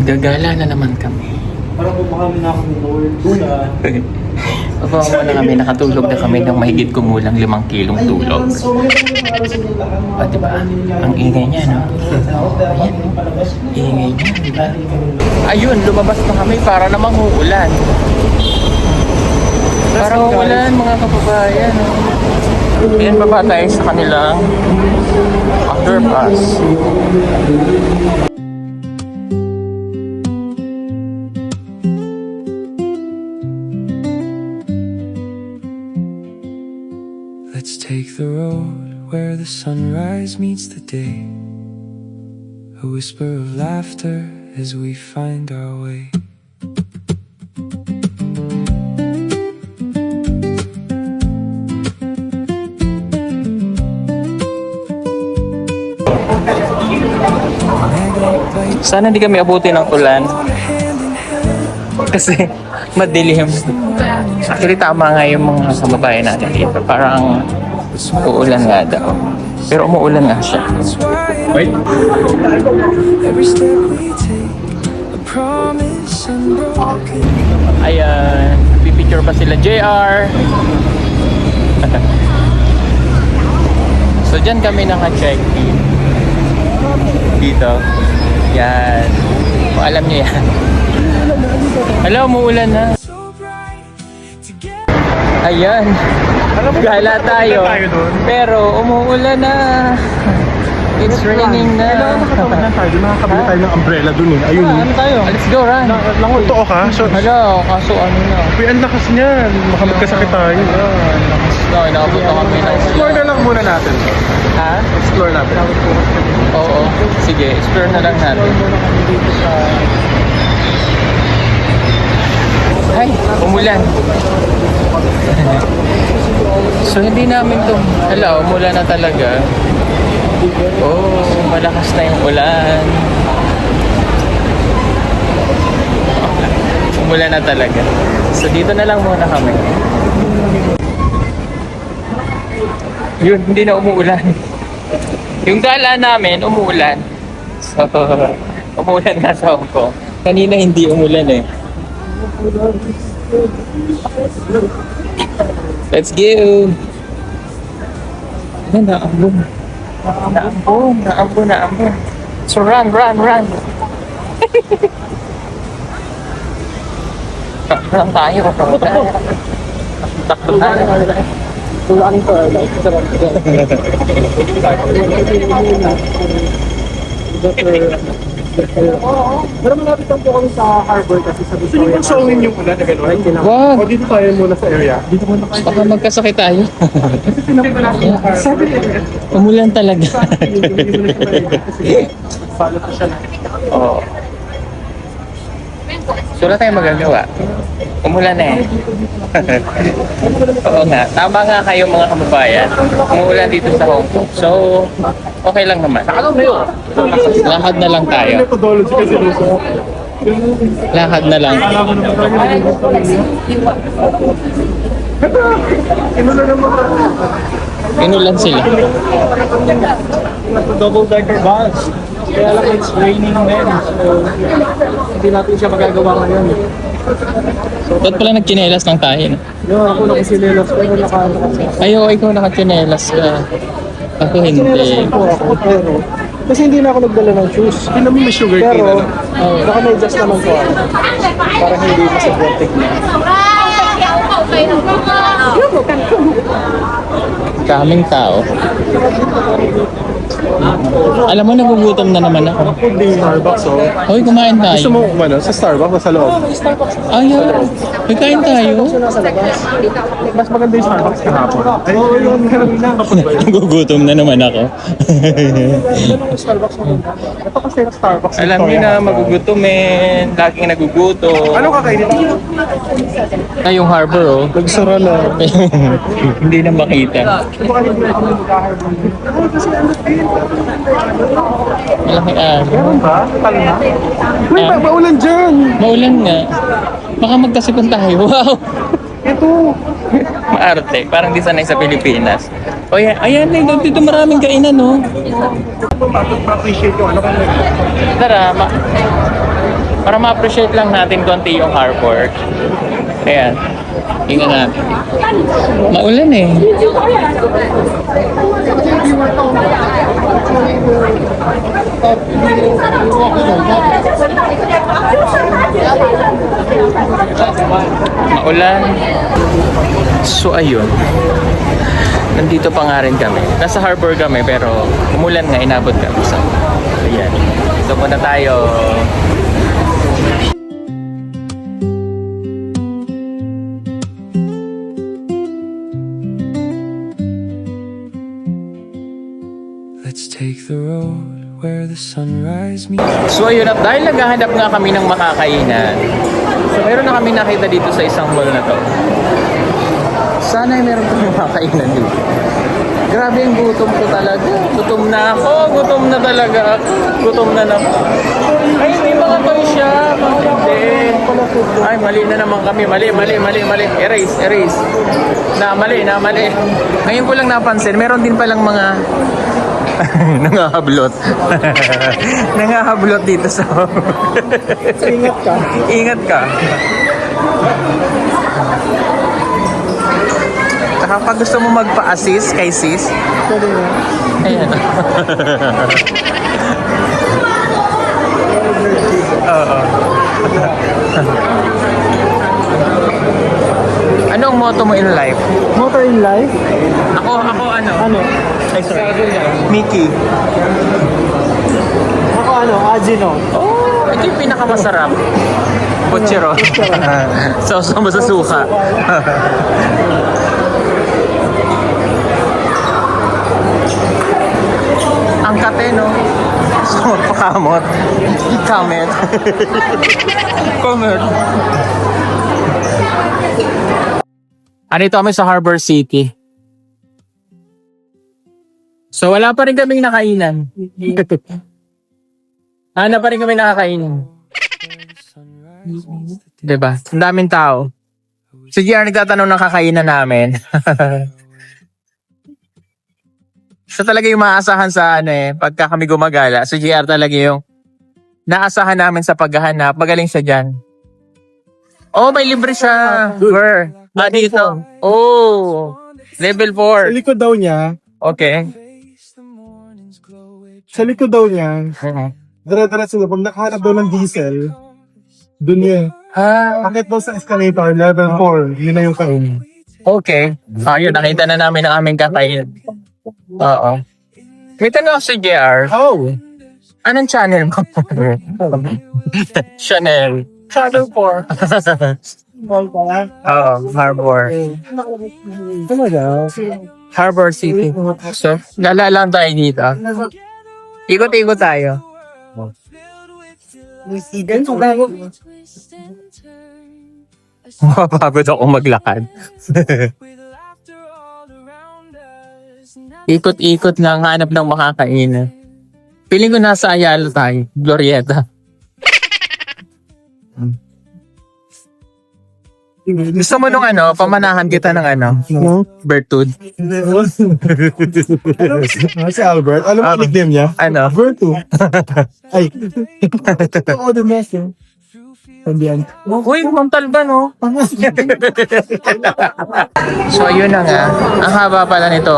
Gagala na naman kami. Parang kumakamin na ako ng Lord sa... Pabawa na kami, nakatulog na kami ng mahigit kumulang 5 kilong tulog. So magandang araw sa inyo lahat. O, diba? Ang ingay niya, no? Ayan, no? Ingay niya, diba? Ayun, lumabas na kami para namang uulan. Parang uulan, mga kababayan, no? Ayan, baba tayo sa kanilang underpass. Let's take the road where the sunrise meets the day. A whisper of laughter as we find our way. Sana hindi kami abutin ng ulan. Kasi madilim. Actually, tama nga yung mga kababayan natin dito. Parang uulan nga daw. Pero umuulan nga siya. Wait. Every step we take, a promise unbroken. Ayan. Pipicture pa sila JR. So, dyan kami naka-check-in. Dito. Yan. Kung alam niyo yan. Hello, umuulan na. Ayan. Gala tayo. Pero umuulan na. It's raining na. Nakakabili tayo ng umbrella dun eh. Ayun. Ano tayo? Let's go, run. Totoo ka? So, Hello, kaso ano na. ang lakas niyan. Baka magkasakit tayo. No, inaabot na kami ng Explore na lang muna natin. Ha? Explore natin. Oo. Sige, explore na lang natin. Ay, umulan. So, hindi namin to. Hello, umulan na talaga. Oh, malakas na yung ulan. Umulan na talaga. So, dito na lang muna kami. Yun, hindi na umuulan. Yung dala namin, umuulan. So, umuulan nga sa Hong Kong. Kanina hindi umulan eh. Let's go! Ayan, naambon. Naambon. So run! Run tayo. Takbo tayo. Tulaking ko. Pero malapit lang po kami sa harbor kasi sa Victoria. Hindi mo showin yung ulan na gano'n? Wag! O dito tayo muna sa area. Dito muna tayo. Baka magkasakit tayo. Sabi Umulan talaga. follow ko siya na. Oo. So, wala tayong magagawa. Umulan na eh. Oo nga. Tama nga kayo mga kababayan. Umuulan dito sa Hong Kong. So, okay lang naman. Lakad na lang tayo. Methodology kasi Luso. Lakad na lang. Inulan naman. Inulan sila. Double-decker bus. Kaya lang it's raining men. So, hindi natin siya magagawa ngayon. Ba't pala nagchinelas lang tayo? No? Yo, ako nakasinelas pero naka-ano. Ay, ikaw nakachinelas ka. Ako hindi. Sinelas po ako pero kasi hindi na ako nagdala ng shoes. Hindi naman may sugar cane ano? pero naka-adjust naman po ako. Para hindi masagwatik na. Kaming tao. Alam mo, nagugutom na naman ako. Starbucks oh. Hoy, kumain Gusto tayo. mo sa Starbucks o sa loob? Ayaw. May kain tayo. Mas maganda yung Starbucks kahapon. Ay, yun. Nagugutom na naman ako. Starbucks mo. Ito kasi yung Starbucks. Alam niyo na, magugutomin. Laging nagugutom. Ano kakainin? Ay, yung harbor, oh. Nagsara na. Hindi na makita. Baka hindi na ako mag-harbor. Kasi ano Malaki meron ba? Tal na? Uy, Ah. maulan dyan! Maulan nga. Baka magkasipon tayo. Wow! Ito! Maarte. Parang di sanay sa Pilipinas. O yan, ayan na. Dito maraming kainan, no? Ma-appreciate yung ano kung Tara, Para ma-appreciate lang natin konti yung harbor. Ayan. Tingnan natin. Maulan eh. Maulan. So ayun. Nandito pa nga rin kami. Nasa harbor kami pero umulan nga, inabot kami. So, ayan. So muna tayo. Let's take the road where the sunrise meets. So ayun, at dahil naghahanap nga kami ng makakainan, so meron na kami nakita dito sa isang mall na to. Sana ay meron kami makakainan dito. Grabe ang gutom ko talaga. Gutom na ako. Gutom na talaga ako. Gutom na naman. Ay, may mga toy shop. Hindi. Ay, mali na naman kami. Mali. Erase. Mali. Ngayon ko lang napansin, meron din palang mga nangahablot. Nangahablot dito sa Ingat ka. Kapag gusto mo magpa-assist kay sis, Pwede na. ayan. Oo. Ano ang motto mo in life? Motor in life? Ako ano? Ano? Ay, sorry. Mickey. Ako ano? Ajino. Oh, ito yung pinakamasarap. Butchero. Sausaw mo sa suka. Ang kate, no? So, magpakamot. Comment. Comment. Andito kami sa Harbor City. So, wala pa rin kaming nakainan. Hanap pa rin kami nakakainan. Diba? Ang daming tao. Si GR nagtatanong ng kakainan namin. Siya talaga yung maaasahan sa pagka kami gumagala. Si GR talaga yung naasahan namin sa paghahanap. Magaling siya dyan. Oh, may libre siya. Where? Dito. Oh, level Sa 4. likod daw niya, Okay. sa likod daw niya, dire-diretso na, pag nakahanap daw ng diesel, dun yun. Akit daw sa escalator, level 4, yun na yung kain. Okay. Ayun, nakita na namin ang aming kakain. Oo. May tanong ako si JR. Oh! Anong channel mo? Channel 4. Mall pala. Oo, Harbor. Talaga? Harbor City. So, gala lang tayo dito. Ikot-ikot tayo. Ganito bago. Mapapagod ako maglakad. Ikot-ikot lang, hanap ng makakainan. Feeling ko nasa Ayala tayo. Glorieta. Gusto mo nung pamanahan kita ng No? Bertud. Si Albert, alam mo nickname niya? Ano? Bertu. Ay. Oo, the mess eh. Sabihan. Uy, kumantal ba, no? So, ayun na nga. Ang haba pala nito.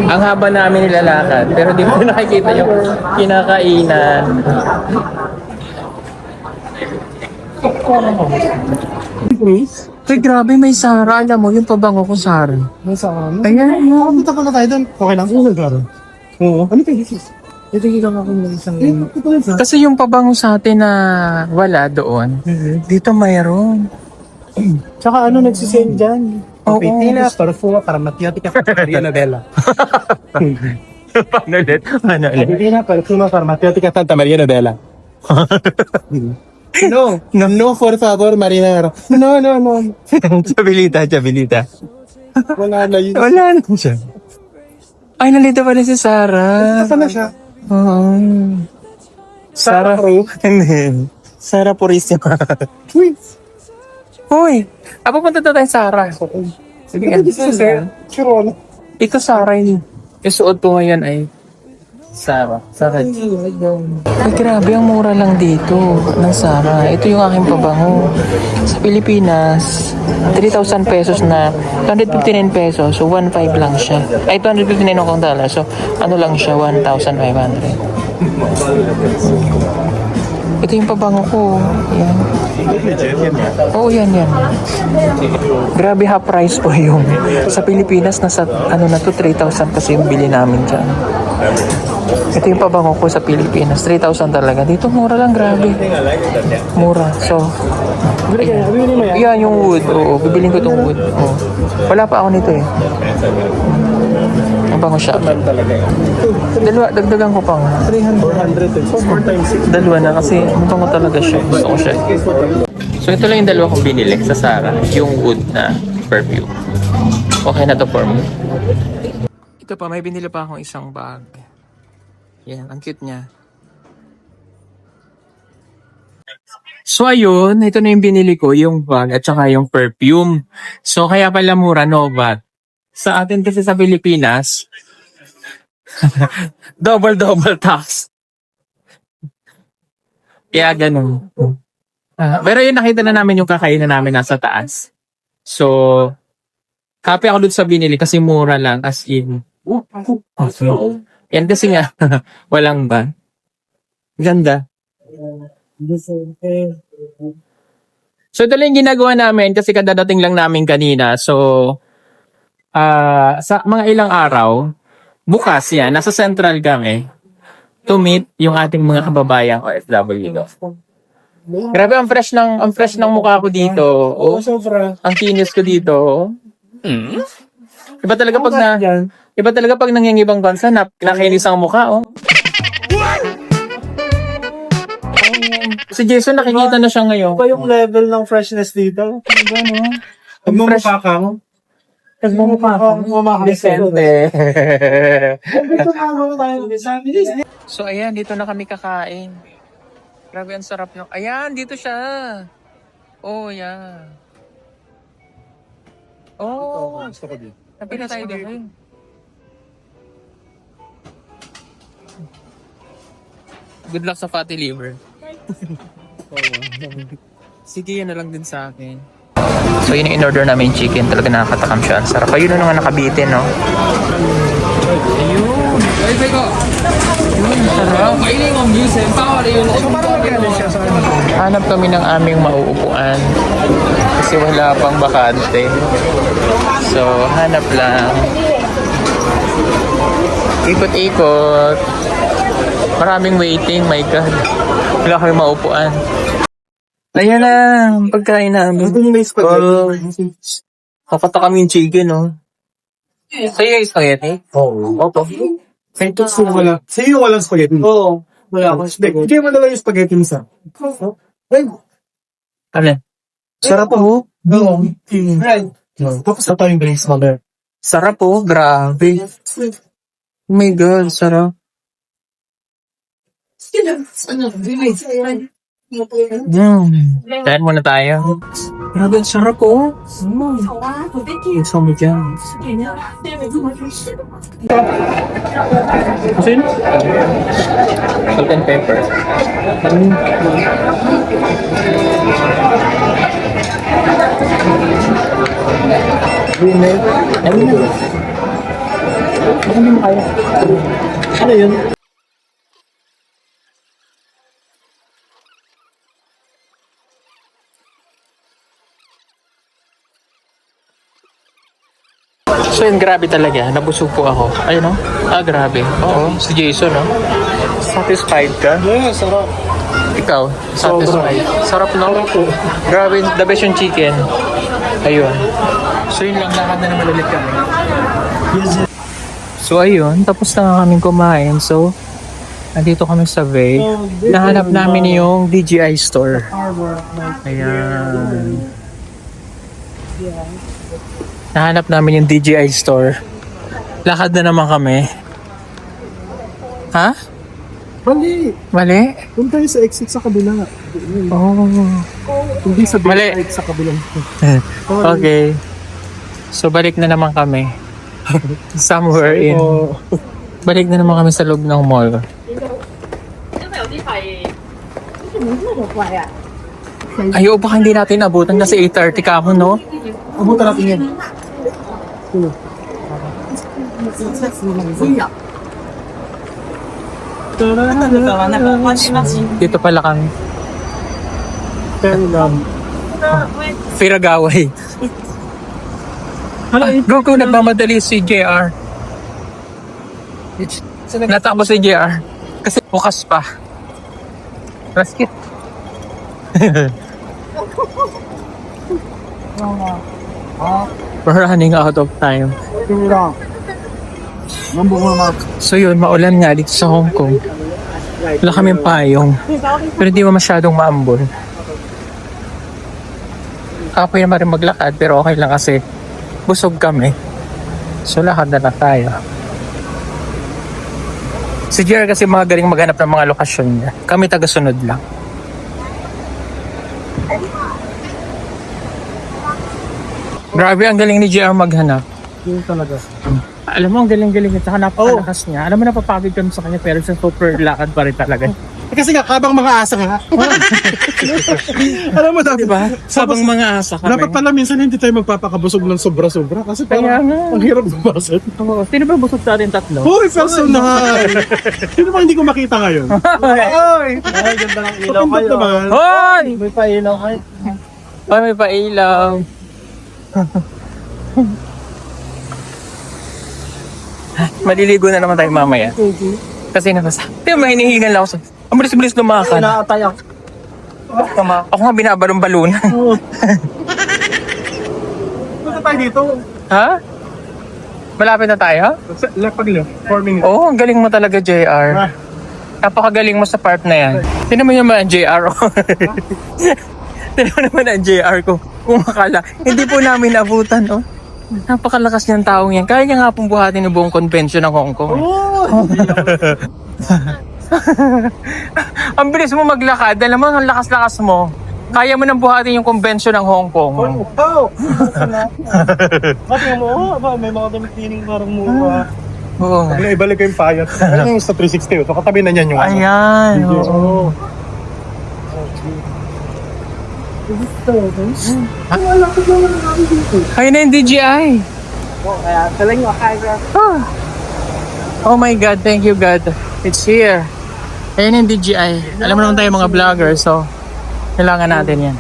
Ang haba namin nilalakad. Pero di mo nakikita yung kinakainan. Uy, grabe, may Sara. Alam mo, yung pabango ko Sara. Nasaan? Ayan. Punta pa na tayo doon. Okay lang. Oo, claro. Oo. Ano kayo? Ito lang ako ng isang... Kasi yung pabango sa atin na wala doon, dito mayroon. Tsaka ano nagsisend dyan? Oo. Pilipinas, Torfua, Farmacéutica, Maria Novela. Paano ulit? Pilipinas, Torfua, Farmacéutica, Santa Maria Novela. No, por favor, marinero. No. Chabilita. Wala na yun. Wala na siya. Ay, nalito pa rin si Sarah. Nasaan na siya? Oo. Sarah. Hindi. Sarah Purisima. Uy! Hoy! Pupunta tayo Sarah. Sige nga. Chiron. Ito Sarah yun. Yung suot ko ngayon ay Sara. Sara. Ay, grabe, ang mura lang dito ng Sara. Ito yung aking pabango. Sa Pilipinas, 3,000 pesos na 259 pesos. So, 1,500 lang siya. Ay, 259 Hong Kong dollar. So, ano lang siya, 1,500. Ito yung pabango ko. Yan. Oo, yan. Grabe, half price po yung sa Pilipinas. Nasa, ano na to, 3,000 kasi yung bili namin dyan. Ito yung pabango ko sa Pilipinas. 3,000 talaga. Dito, mura lang. Grabe. Mura. So, yan yung wood. Oo, bibiling ko itong wood. Oo. Wala pa ako nito eh. Ang bango siya. Dalawa, dagdagan ko pang 4 times 6. dalawa na kasi ang bango talaga siya. Gusto ko siya. So ito lang yung dalawa kong binili sa Sara. Yung wood na perfume. Okay na to for me. Ito pa, may binili pa akong isang bag. Yan, ang cute niya. So ayun, ito na yung binili ko, yung bag at saka yung perfume. So kaya pala mura, no bag. Sa atin kasi sa Pilipinas, double tax. Kaya ganun. Pero yun, nakita na namin yung kakainan namin nasa taas. So, happy ako dun sa binili kasi mura lang as in. Yan kasi nga, walang ba? Ganda. So, ito lang yung ginagawa namin kasi kadadating lang namin kanina. So, sa mga ilang araw, bukas yan, nasa Central kami to meet yung ating mga kababayang OFW. Grabe, ang fresh ng mukha ko dito. Oh, ang kinis ko dito. Iba talaga pag nangingibang bansa na nakinis ang mukha, oh. Si Jason nakikita na siya ngayon. Pa yung level ng freshness dito. Nagmumukha ka mo. Decente. So ayan, dito na kami kakain. Grabe, ang sarap ng... Ayan, dito siya. Oh, yeah. Oh, Gusto ko din. sabi na tayo dito. Good luck sa fatty liver. Sige, yan na lang din sa akin. So yun yung in-order namin chicken. Talaga nakakatakam siya. Sarap. Ayun na nga nakabitin, no? Ayun. Sarap. Hanap kami ng aming mauupuan. Kasi wala pang bakante. So, hanap lang. Ikot-ikot. Maraming waiting. My God. Wala kami maupuan. Ayan na, pagkain namin. Ito yung may spaghetti. Kakata kami yung chicken, no? Sa'yo yung spaghetti? Oo. Opo. Ito wala. Sa'yo walang spaghetti. Oo. Wala akong spaghetti. Hindi mo dala yung spaghetti mo sa. Ay. Ano? Sarap po. Oo. Right. Tapos na tayong drinks, mother. Sarap po. Grabe. Oh my God, sarap. Kain muna tayo. Grabe, ang sarap po. Gusto mo dyan. Asin? Salt and pepper. Ayun na. Baka hindi mo kaya. Ano yun? So yun, grabe talaga. Nabusog po ako. Ayun, no? Grabe. Oo, si Jason, no? Satisfied ka? Yeah, sarap. Ikaw, satisfied. Sarap, no? Grabe, the best yung chicken. Ayun. So yun lang, lakad na naman ulit kami. So ayun, tapos na nga kaming kumain. So, nandito kami sa Bay. Nahanap namin yung DJI store. Ayan. Nahanap namin yung DJI store. Lakad na naman kami. Ha? Mali. Mali? Doon tayo sa exit sa kabila. Oh. Hindi sa Mali. exit sa kabila. Okay. So balik na naman kami. Somewhere in. Oh. Balik na naman kami sa loob ng mall. Ayaw, baka hindi natin abutan kasi 8:30 ka mo, no? Abutan natin yan. Dito pala kami. Firagaway. Go, nagmamadali si JR. Natakbo si JR. Kasi bukas pa. Raskit. We're running out of time. So yun, maulan nga dito sa Hong Kong. Wala kaming payong. Pero hindi mo masyadong maambon. Ako naman rin maglakad pero okay lang kasi busog kami. So lakad na lang tayo. Si Jer kasi magaling maghanap ng mga lokasyon niya. Kami taga-sunod lang. Grabe, ang galing ni JR maghanap. Yun talaga. Alam mo, ang galing-galing at saka napakalakas niya. Alam mo, napapagod kami sa kanya pero sa super lakad pa rin talaga. Kasi nga, kabang mga asa nga. Alam mo, dapat, Diba? Sabang mga asa kami. dapat pala minsan hindi tayo magpapakabusog ng sobra-sobra. Kasi Kaya parang nga. ang hirap bumasit. Oo. Sino ba busog sa atin tatlo? Hoy, personal! Sino ba hindi ko makita ngayon? Hoy! Ay, ganda ng ilaw Kapindot kayo. naman. Hoy! May pailaw kayo. Hoy, may pailaw. Maliligo na naman tayo mamaya. Kasi nabasa. Tiyo, may hinihingal ako sa... Ang bilis-bilis lumakad. Inaatay ako. Ako nga binabalon-balon. Punta tayo dito. Ha? Malapit na tayo? Pag 4 minutes. Oo, ang galing mo talaga, JR. Napakagaling mo sa part na yan. Tinan mo naman ang JR. Tinan mo naman ang JR ko. Kung makala. Hindi po namin abutan, oh. Napakalakas niyang taong yan. Kaya niya nga pong buhatin yung buong convention ng Hong Kong. Ang bilis mo maglakad. Alam mo, ang lakas-lakas mo. Kaya mo nang buhatin yung convention ng Hong Kong. Oh! Pati mo, may mga damit cleaning parang mura. Oo nga. Ibalik ko yung payat. Ano yung sa 360? So katabi na niyan yung ano. Ayan. Oo. Kaya na yung DJI. Kaya talang mo, kaya. Oh my God, thank you God. It's here. Ayan yung DJI. Alam mo naman tayo mga vlogger, so kailangan natin yan.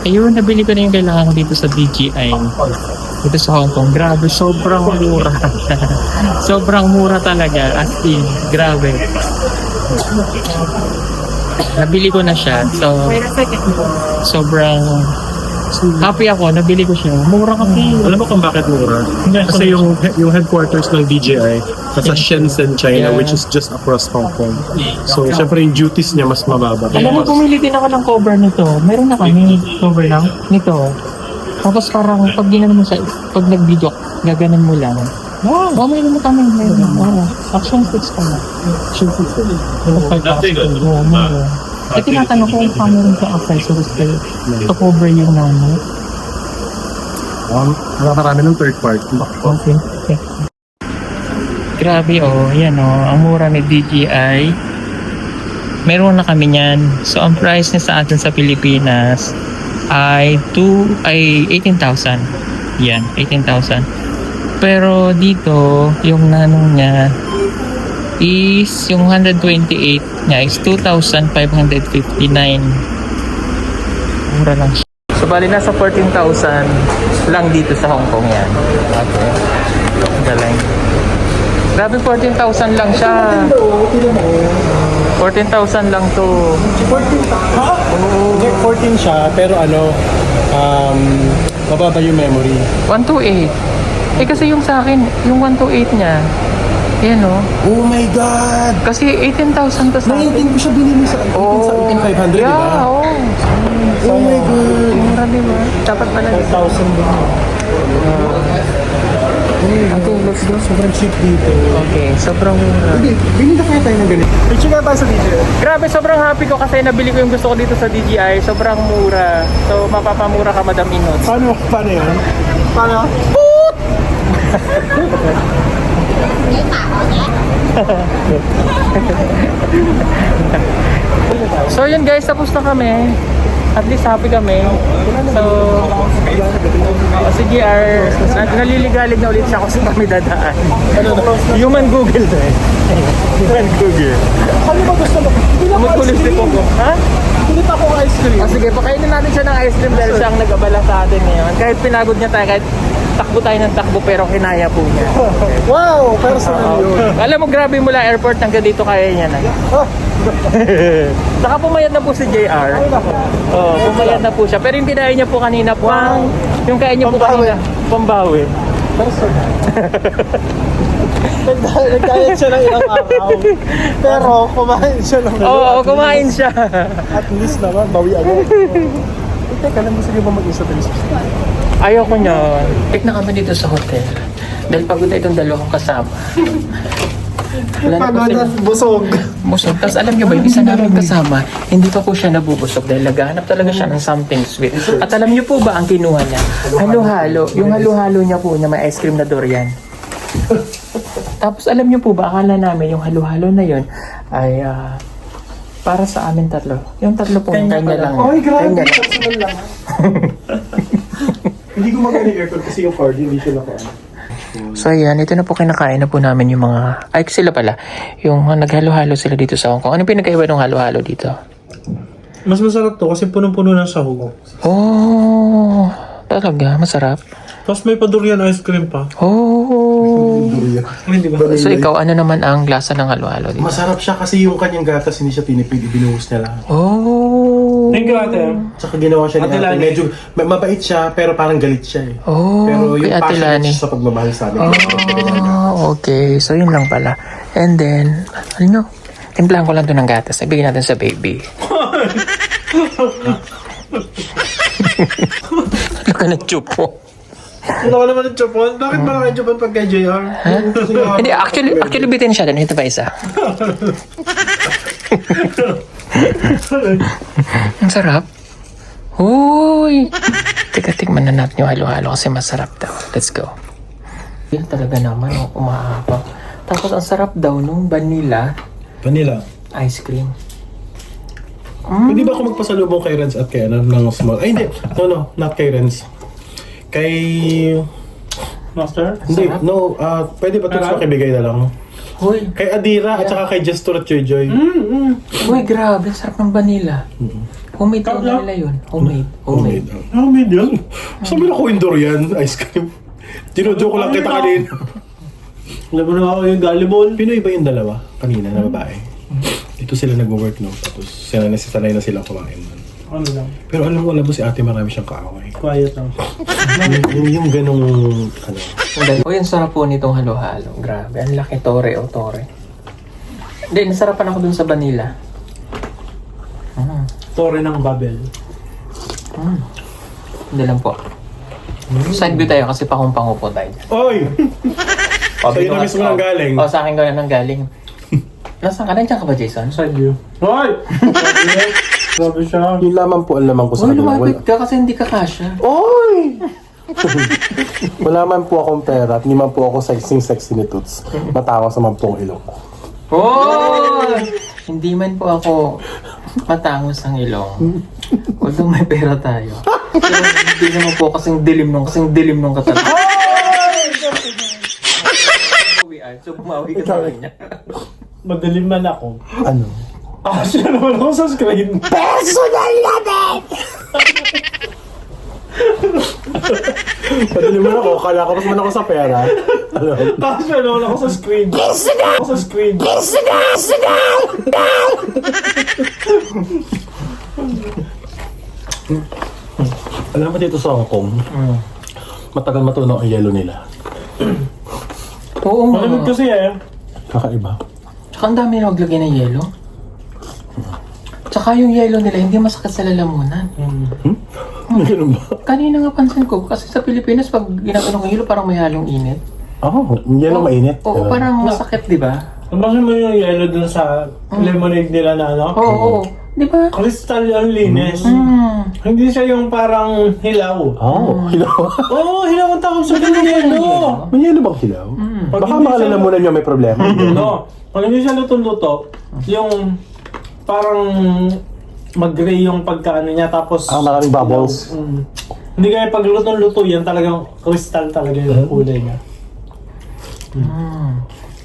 Ayun, nabili ko na yung kailangan ko dito sa DJI. Dito sa Hong Kong. Grabe, sobrang mura. Sobrang mura talaga. As in, grabe. Nabili ko na siya. So, sobrang happy ako. Nabili ko siya. Mura kasi. Alam mo kung bakit mura? Kasi yung headquarters ng DJI nasa Shenzhen, China, Yeah. which is just across Hong Kong. So, syempre yung duties niya mas mababa. Alam mo, pumili din ako ng cover nito. Meron na kami cover lang nito. Tapos parang pag ginanon mo siya, pag nag-video, gaganan mo lang. Wow! Oh, meron mo kami. Meron. Oh, action 6 pa na. Action 6 pa na. Oo, meron. Eh, tinatanong ko kung paano rin sa accessories kayo to cover yung naman. Marami ng third party. Okay. Okay. Grabe oh, yan oh, ang mura ni DJI. Meron na kami niyan. So ang price niya sa atin sa Pilipinas ay 18,000. Yan, 18,000. Pero dito, yung nanong niya is yung 128 niya is 2,559. Mura lang siya. So bali nasa 14,000 lang dito sa Hong Kong yan. Okay. Galing. Grabe, 14,000 lang siya. 14,000 lang to. 14 ha? Oo. 14 siya, pero ano, mababa yung memory. 128. Eh kasi yung sa akin, yung 128 niya, yan o. Oh my God! Kasi 18,000 to sa akin. 19 ko siya binili sa 18,500, di ba? Yeah, oo. Oh my God! Mura, di ba? Dapat pala. 1,000 ba? Ang tulos doon. Sobrang cheap dito. Okay, sobrang mura. Bili na kaya tayo ng ganito. Picture nga tayo sa DJ. Grabe, sobrang happy ko kasi nabili ko yung gusto ko dito sa DJI. Sobrang mura. So, mapapamura ka, Madam Inots. Paano yan? Paano? So yun guys, tapos na kami. At least happy kami. So, si GR, naliligalig na ulit siya kung saan kami dadaan. Human Google na eh. Human Google. Ano ba gusto mo? Magkulis din po ko. Ha? Pilit ako ng ice cream. Sige, pakainin natin siya ng ice cream dahil siya ang nag-abala sa atin ngayon. Kahit pinagod niya tayo, kahit takbo tayo ng takbo pero kinaya po niya. Wow, personal yun. Alam mo, grabe mula airport hanggang dito kaya niya na. Saka pumayat na po si JR. Oo, pumayat na po siya. Pero yung kinaya niya po kanina po, yung kaya niya po kanina, pambawi. Personal. Nagkayat siya ng ilang araw. Pero kumain siya ng Oo, kumain siya. At least naman, bawi agad. Teka lang, gusto niyo ba mag-isa tayo? Ayoko niya. Pick na kami dito sa hotel. Dahil pagod na itong dalawang kasama. Wala na po sila. Busog. Busog. Tapos alam niyo ba, yung isa namin kasama, hindi pa po siya nabubusog dahil naghahanap talaga siya ng something sweet. At alam niyo po ba ang kinuha niya? Halo-halo. Yung halo-halo niya po niya may ice cream na durian. Tapos alam niyo po ba, akala namin yung halo-halo na yun ay para sa amin tatlo. Yung tatlo po, kanya lang. Ay, grabe. Kanya lang. Personal lang. Hindi ko magana yung aircon kasi yung card, hindi siya naka. So ayan, ito na po kinakain na po namin yung mga, ay sila pala, yung naghalo-halo sila dito sa Hong Kong. Ano pinagkaiba ng halo-halo dito? Mas masarap to kasi punong-puno ng sahog. Oh, talaga, masarap. Tapos may padurian ice cream pa. Oh. Hindi ba? So ikaw, ano naman ang lasa ng halo-halo dito? Masarap siya kasi yung kanyang gatas hindi siya tinipid, ibinuhos niya lang. Oh. Thank you, ate. Tsaka ginawa siya ni Ate ate. Lani. Medyo mabait siya pero parang galit siya eh. Oh, Pero yung kay Ate passionate Lani. siya sa pagmamahal sa amin. Oh, okay. So yun lang pala. And then, ano? Timplahan ko lang to ng gatas. Ibigay natin sa baby. Ano ka nag-chupo? Ano ka naman ng chopon? Bakit malaki yung chopon pag kay JR? Hindi, actually bitin siya. Ito pa isa. Ang sarap. Uy! Teka, tikman na natin yung halo-halo kasi masarap daw. Let's go. Feel talaga naman, umaapa. Tapos ang sarap daw nung vanilla Vanilla. ice cream. Pwede ba ako magpasalubong kay Renz at kay ano ng small? Ay hindi. No, not kay Renz. Kay... Master? Hindi, no. Pwede ba ito sa kibigay na lang? Uy, Kay Adira at saka kay Justur at Joy Joy. uy, grabe. Ang sarap ng vanilla. Homemade daw nila yun. Homemade. Oh, medium. Sabi na ko yung durian ice cream. Dinujo ko lang kita kanina. Alam mo na ako yung gullible. Pinoy ba yung dalawa? Kanina na babae. Ito sila nag-work no. Tapos sanay na sila kumain man. Ano lang? Pero alam mo si ate marami siyang kaaway. Quiet lang. yung ganong ano. Uy, ang sarap po nitong halo-halo. Grabe. Ang laki tore o tore. Hindi, nasarapan ako dun sa vanilla. Tore ng Babel. Hindi lang po. Side view tayo kasi pakong-pango po tayo. Oy! Sa'yo na mismo nang galing. Sa akin ka nang galing. Nasaan ka? Nandiyan ka ba, Jason? Side view. Hoy! Grabe siya. Yung laman po ang laman ko sa Uy, kanila. lumapit ka kasi hindi ka kasha. Oy! Wala man po akong pera at hindi man po ako sexy ni Toots. Matawa sa mampong ilong. Oh! Hindi man po ako matangos ang ilong. Although may pera tayo. Pero hindi naman po kasing dilim nung katawan. So bumawi ka sa kanya. Madalim man ako. Ano? Siya naman ako sa screen. Padali mo ako, kala ko mas man ako sa pera. Ano? Siya naman ako sa screen. Ako sa screen. Alam mo dito sa Hong Kong, matagal matunaw ang yelo nila. Oo nga. Malamig kasi eh. Kakaiba. Tsaka ang dami na maglagay ng yelo. Tsaka yung yelo nila hindi masakit sa lalamunan. Ganun ba? Kanina nga pansin ko, kasi sa Pilipinas pag ginagawa ng yelo parang may halong init. Oo, yan ang mainit. Oo, parang masakit, di ba? Nabasin mo yung yellow dun sa lemonade nila na ano? Oo. Di ba? Crystal ang linis. Hindi siya yung parang hilaw. Oo, hilaw. Oo, hilaw ang tawag sa ganun yelo. May yelo bang hilaw? Baka makalalamunan nyo may problema. No. Pag hindi siya luto-luto, yung parang mag-gray yung pagkaano niya tapos... Maraming bubbles. Hindi kaya pag luto-luto yan talagang crystal talaga yung kulay niya.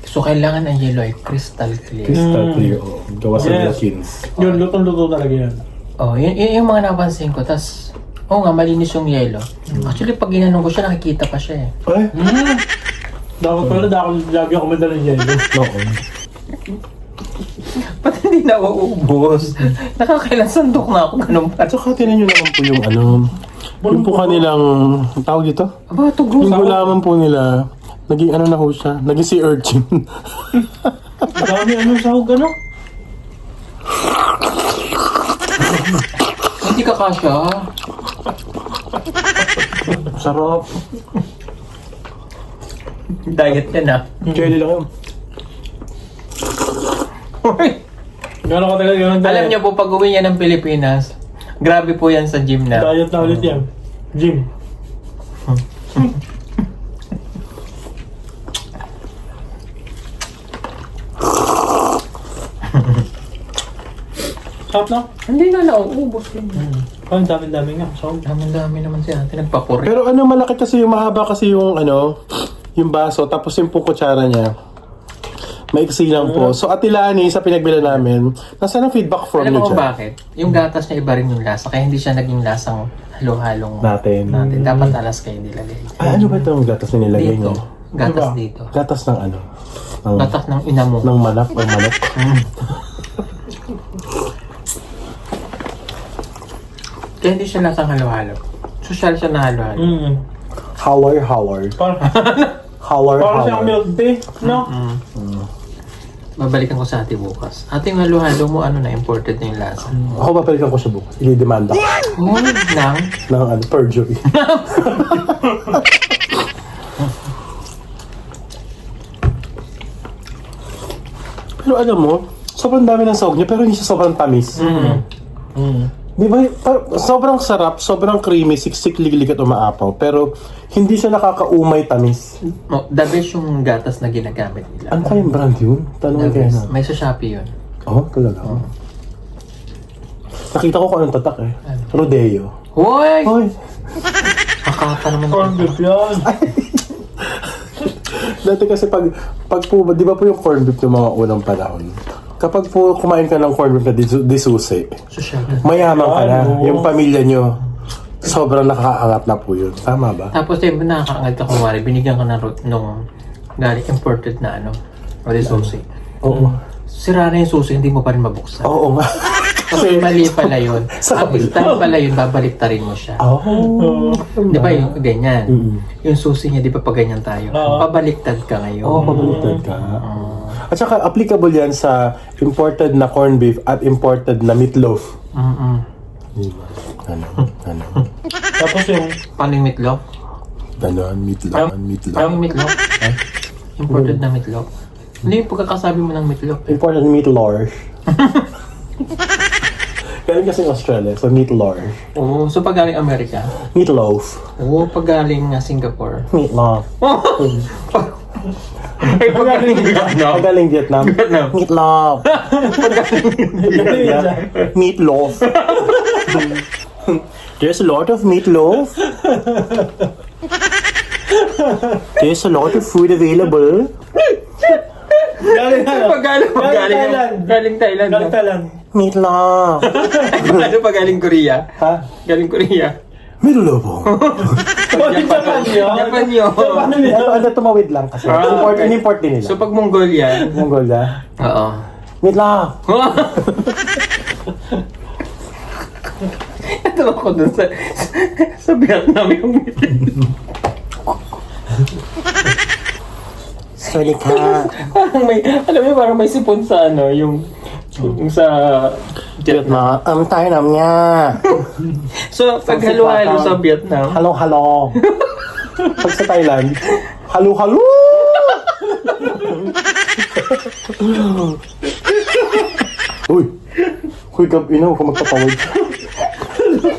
So, kailangan ang yellow ay crystal clear. Crystal clear. Gawa sa Yes. Wilkins. Yun, luto-luto talaga yan. Oh, yun yung mga napansin ko. Tas, nga, malinis yung yellow. Actually, pag ginanong ko siya, nakikita pa siya eh. Ay, Dapat pala, lagi ako madala ng yelo. oo. Ba't hindi na uubos? Nakakailan sandok na ako, ganun pa. At saka tinan nyo naman po yung yung po kanilang, tawag dito? Aba, ito Yung gulaman po nila, naging na ho siya, naging sea urchin. Dami sahog ano? Hindi ka kasya. Sarap. Diet yan ah. Jelly lang yun. Gano'n ka talaga yung Alam niyo po, pag uwi niya ng Pilipinas, grabe po yan sa gym na. diet na ulit yan. Gym. Sarap na? Hindi na nauubos yun. Ang dami-dami nga. So, Dami naman siya. Nagpapuri. Pero malaki kasi yung mahaba kasi yung yung baso, tapos yung po kutsara niya. Maiksi lang po. So, Atilani, sa pinagbila namin, nasaan ang feedback from Alam niyo mo kung dyan? bakit? Yung gatas niya iba rin yung lasa. Kaya hindi siya naging lasang halo-halong Natin. Dapat alas kayo nilagay. Ay, ano ba itong gatas na nilagay Dito. niyo? Gatas Ano ba? dito. Gatas ng Ng, Gatas ng ina mo. ng manok o manok. Kaya hindi siya lasang halo-halo. Social siya na halo-halo. Howard. Parang Howard. siyang milk tea, no? Babalikan ko sa ate bukas. Ate, yung halo-halo mo, imported na yung lasa. Ako papalikan ko siya bukas. I-demanda ko Oh, nang? ng perjury. Pero alam mo, sobrang dami ng sahog niya pero hindi siya sobrang tamis. Di ba? Sobrang sarap, sobrang creamy, siksik, liglig at umaapaw. Pero hindi siya nakakaumay tamis. Oh, the best yung gatas na ginagamit nila. Ano kayong brand yun? The Tanong kayo best. na. May sa Shopee yun. Oh, talaga. Nakita ko kung anong tatak eh. Rodeo. Hoy! Hoy! Kakata naman. Corn beef yan. Dati kasi pag po, di ba po yung corned beef ng mga unang panahon? Kapag po kumain ka ng corned beef na disusi, Social. mayaman ka na. Oo. Yung pamilya nyo, sobrang nakakaangat na po yun. Tama ba? Tapos nakakaangat ka kumari, binigyan ka nung galing imported na o di susi. Oo. Sira na yung susi, hindi mo pa rin mabuksan. Oo nga. Kasi mali pala yun. Sa Ang kabila. style pala yun, babaliktarin mo siya. Oh. Di ba yung ganyan? Mm. Yung susi niya, di ba pag ganyan tayo? Oo. Pabaliktad ka ngayon. Oo, pabaliktad ka. At saka applicable yan sa imported na corned beef at imported na meatloaf. Diba? Ano? Tapos yung Paano yung meatloaf? Ganon, meatloaf. Paano yung meatloaf? Imported na meatloaf? Ano yung pagkakasabi mo ng meatloaf? Imported meatloaf. Galing kasi Australia, so meatloaf. Oo, so pag galing Amerika? Meatloaf. Oo, pag galing Singapore. Meatloaf. Ay, pag galing Vietnam. Pag galing Vietnam. Meatloaf. Meatloaf. There's a lot of meatloaf. There's a lot of food available. galing Pag galing Thailand. Galing Thailand. Galing Thailand. Meatloaf. Ano pag galing Korea? Ha? Galing Korea. Meatloaf. Japan yun. Japan yun. Paano yun? Ano, tumawid lang kasi. Import din nila. So pag Mongolia, Mongolia. oo. Meatloaf. Ito ako dun sa Vietnam yung meatloaf. Sorry ka. Parang may, alam mo parang may sipon sa yung sa Vietnam. Tayo nam nga. So pag halo-halo sa Vietnam, Halo. Pag sa Thailand, halo. Uy! Uy, gabi na, huwag ka magpapawid.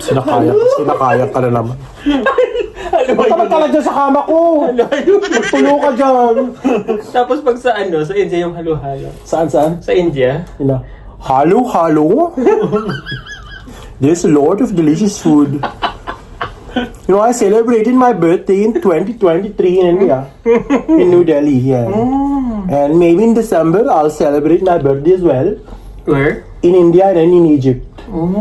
Sinakaya ka na naman. halo Ba't ka tala dyan sa kama ko? Magtulo ka dyan. Tapos pag sa ano, sa India yung halo-halo. Saan? Sa India? Ina. Halo. There's a lot of delicious food. You know, I celebrated my birthday in 2023 in India. In New Delhi, yeah. And maybe in December, I'll celebrate my birthday as well. Where? In India and in Egypt.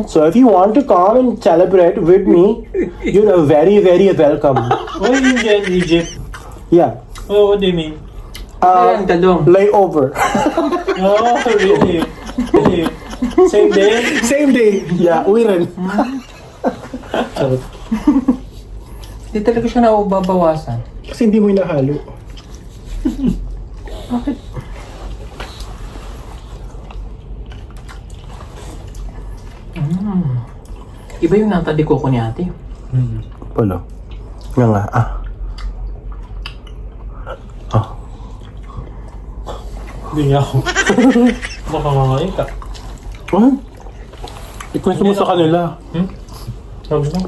So if you want to come and celebrate with me, you're very, very welcome. Where India and Egypt? Yeah. Oh, what do you mean? Ayan, Kadong. Layover. Oh, really? Really? Same day? Same day. Yeah, uwi rin. Hindi talaga siya naubabawasan. Kasi hindi mo inahalo. Iba yung nata de coco ni ate. Polo. Nga. Hindi niya ako. Baka mamay ka. Ikwento mo sa kanila. Sabi mo?